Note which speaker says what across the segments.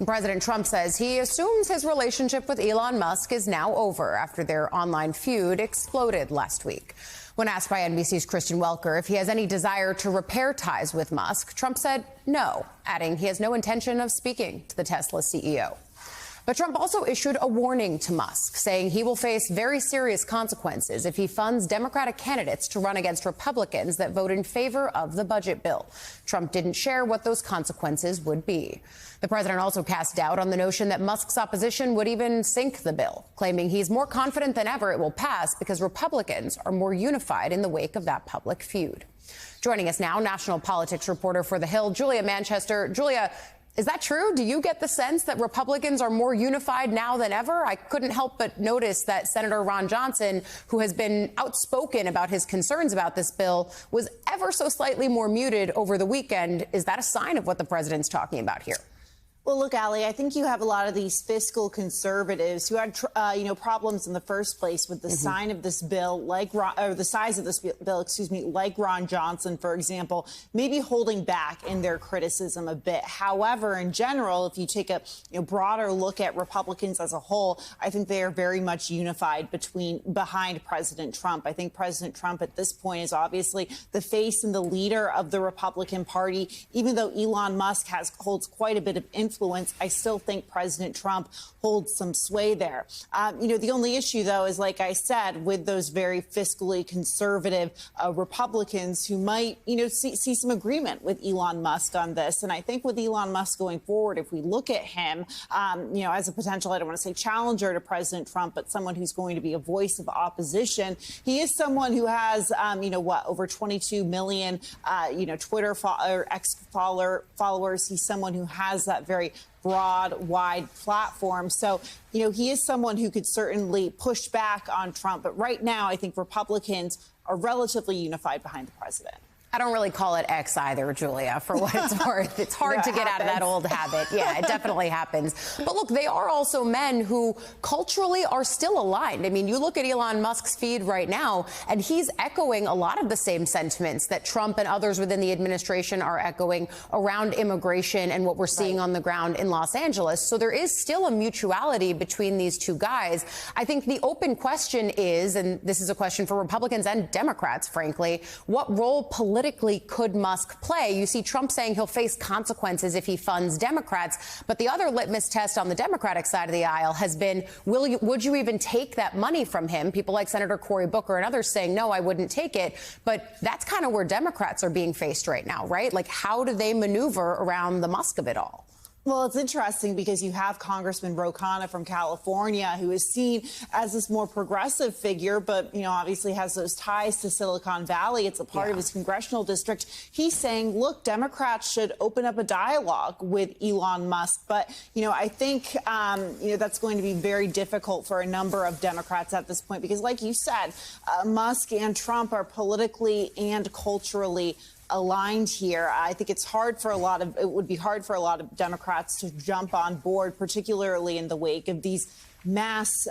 Speaker 1: And President Trump says he assumes his relationship with Elon Musk is now over after their online feud exploded last week. When asked by NBC's Kristen Welker if he has any desire to repair ties with Musk, Trump said no, adding he has no intention of speaking to the Tesla CEO. But Trump also issued a warning to Musk, saying he will face very serious consequences if he funds Democratic candidates to run against Republicans that vote in favor of the budget bill. Trump didn't share what those consequences would be. The president also cast doubt on the notion that Musk's opposition would even sink the bill, claiming he's more confident than ever it will pass because Republicans are more unified in the wake of that public feud. Joining us now, national politics reporter for The Hill, Julia Manchester. Julia, is that true? Do you get the sense that Republicans are more unified now than ever? I couldn't help but notice that Senator Ron Johnson, who has been outspoken about his concerns about this bill, was ever so slightly more muted over the weekend. Is that a sign of what the president's talking about here?
Speaker 2: Well, look, Ali, I think you have a lot of these fiscal conservatives who had, problems in the first place with the sign of this bill, the size of this bill, like Ron Johnson, for example, maybe holding back in their criticism a bit. However, in general, if you take a broader look at Republicans as a whole, I think they are very much unified behind President Trump. I think President Trump at this point is obviously the face and the leader of the Republican Party. Even though Elon Musk holds quite a bit of influence, I still think President Trump holds some sway there. The only issue, though, is, like I said, with those very fiscally conservative Republicans who might, see some agreement with Elon Musk on this. And I think with Elon Musk going forward, if we look at him, as a potential, I don't want to say challenger to President Trump, but someone who's going to be a voice of opposition, he is someone who has, over 22 million, Twitter or X followers. He's someone who has that very broad, wide platform. So, he is someone who could certainly push back on Trump. But right now, I think Republicans are relatively unified behind the president.
Speaker 1: I don't really call it X either, Julia, for what it's worth. It's hard to get out of that old habit. Yeah, it definitely happens. But look, they are also men who culturally are still aligned. I mean, you look at Elon Musk's feed right now, and he's echoing a lot of the same sentiments that Trump and others within the administration are echoing around immigration and what we're seeing on the ground in Los Angeles. So there is still a mutuality between these two guys. I think the open question is, and this is a question for Republicans and Democrats, frankly, what role politically could Musk play? You see Trump saying he'll face consequences if he funds Democrats. But the other litmus test on the Democratic side of the aisle has been, would you even take that money from him? People like Senator Cory Booker and others saying, no, I wouldn't take it. But that's kind of where Democrats are being faced right now, right? Like, how do they maneuver around the Musk of it all?
Speaker 2: Well, it's interesting because you have Congressman Ro Khanna from California, who is seen as this more progressive figure, but, obviously has those ties to Silicon Valley. It's a part of his congressional district. He's saying, look, Democrats should open up a dialogue with Elon Musk. But, I think, that's going to be very difficult for a number of Democrats at this point, because like you said, Musk and Trump are politically and culturally aligned here. I think it would be hard for a lot of Democrats to jump on board, particularly in the wake of these mass,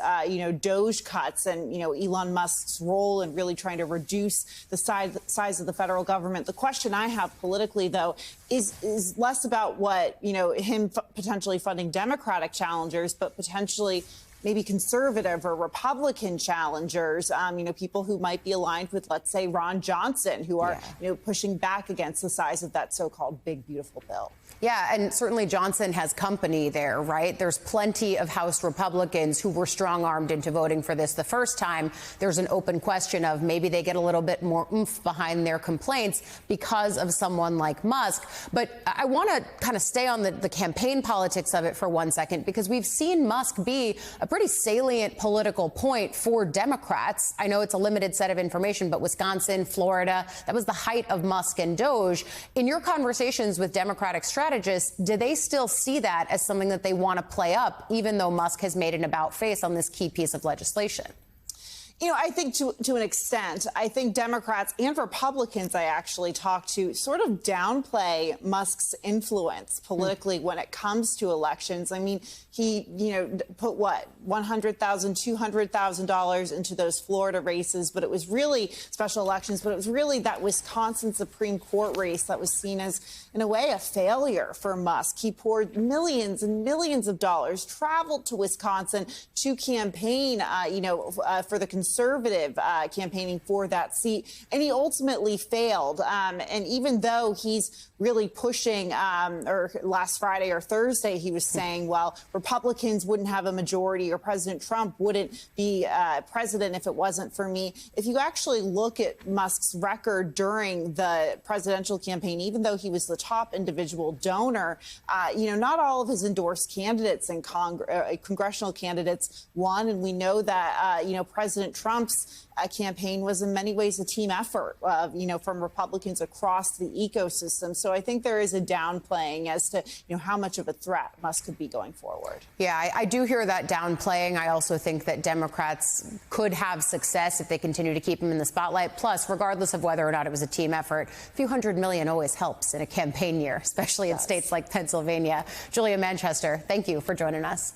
Speaker 2: DOGE cuts and, Elon Musk's role in really trying to reduce the size of the federal government. The question I have politically, though, is less about what, him potentially funding Democratic challengers, but potentially maybe conservative or Republican challengers, people who might be aligned with, let's say, Ron Johnson, who are, pushing back against the size of that so-called big, beautiful bill.
Speaker 1: Yeah, and certainly Johnson has company there, right? There's plenty of House Republicans who were strong-armed into voting for this the first time. There's an open question of maybe they get a little bit more oomph behind their complaints because of someone like Musk. But I want to kind of stay on the campaign politics of it for 1 second, because we've seen Musk be a pretty salient political point for Democrats. I know it's a limited set of information, but Wisconsin, Florida, that was the height of Musk and DOGE. In your conversations with Democratic strategists, do they still see that as something that they want to play up, even though Musk has made an about face on this key piece of legislation?
Speaker 2: I think to an extent, I think Democrats and Republicans I actually talked to sort of downplay Musk's influence politically when it comes to elections. I mean, he, put what, $100,000, $200,000 into those Florida races, but it was really special elections, but it was really that Wisconsin Supreme Court race that was seen as, in a way, a failure for Musk. He poured millions and millions of dollars, traveled to Wisconsin to campaign, for the conservative campaigning for that seat, and he ultimately failed. And even though he's really pushing, or last Friday or Thursday, he was saying, well, Republicans wouldn't have a majority or President Trump wouldn't be president if it wasn't for me. If you actually look at Musk's record during the presidential campaign, even though he was the top individual donor, not all of his endorsed candidates and congressional candidates won. And we know that, President Trump's campaign was in many ways a team effort, from Republicans across the ecosystem. So I think there is a downplaying as to, how much of a threat Musk could be going forward.
Speaker 1: Yeah, I do hear that downplaying. I also think that Democrats could have success if they continue to keep him in the spotlight. Plus, regardless of whether or not it was a team effort, a few $100 million always helps in a campaign year, especially in states like Pennsylvania. Julia Manchester, thank you for joining us.